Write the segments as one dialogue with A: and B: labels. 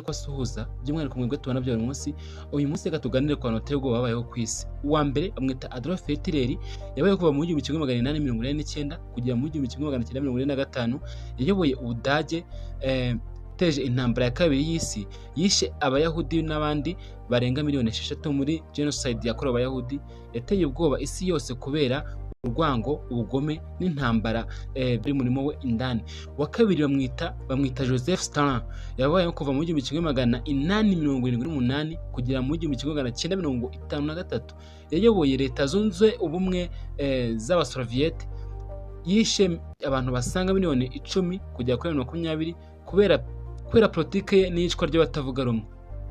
A: ko asuhuza by'umwihariko mwebwe tubona byo buri munsi. Uyu munsi reka tuganire ku bantu bateye ubwoba babayeho ku isi. Uwa mbere bamwita Adolf Hitler, yabayeho kuva mu 1849 kugera mu 1945. yayoboye Ubudage, teje intambara ya kabiri y'isi, yishe abayahudi n'abandi barenga miliyoni 6 muri genocide yakorewe abayahudi. Yateye ubwoba isi yose kubera urwango, ubugome n'intambara biri murimo we indani. Wa kabiri bamwita Joseph Stalin, yabayeho kuva mu 1878 kugera mu 1953. yayoboye leta zunze ubumwe z'abasoviet, yishe abantu basaga miliyoni 10 kugera kuri 20 kubera politike ye n'iyicwa ry'abatavuga rumwe.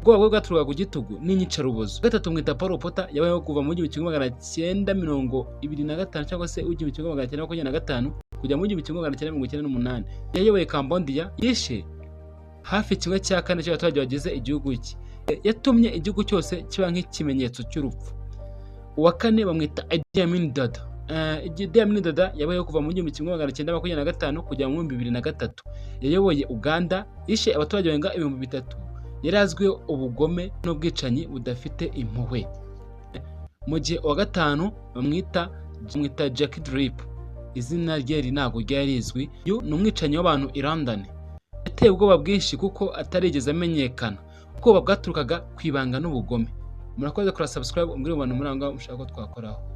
A: Ubwoba bwe bwaturukaga ku gitugu n'inyicarubozo. Gatatu mwita Paul Potter, yabayeho kuva mu 1925 cyangwa se 1925 kujya mu 1998. yayoboye Cambodia, yishe hafi 1/4 cy'abaturage bagize igihugu cye. yatumye igihugu cyose kiba nk'ikimenyetso cy'urupfu. Uwa kane bamwita Idi Amin Dada. Idi Amin Dada yabayeho kuva mu 1925 kujya mu 2003. yayoboye Uganda, yishe abaturage barenga 3000. yari azwiho ubugome n'ubwicanyi budafite impuhwe. Mu gihe uwa gatanu bamwita Jackie Drip, izina rye ntabwo ryari rizwi. uyu ni umwicanyi w'abantu i London. yateye ubwoba bwinshi kuko atarigeze amenyekana. ubwoba bwaturukaga ku ibanga n'ubugome. Murakoze kuri subscribe, umbwire mu bantu muri aho ngaho mushaka ko twakoraho.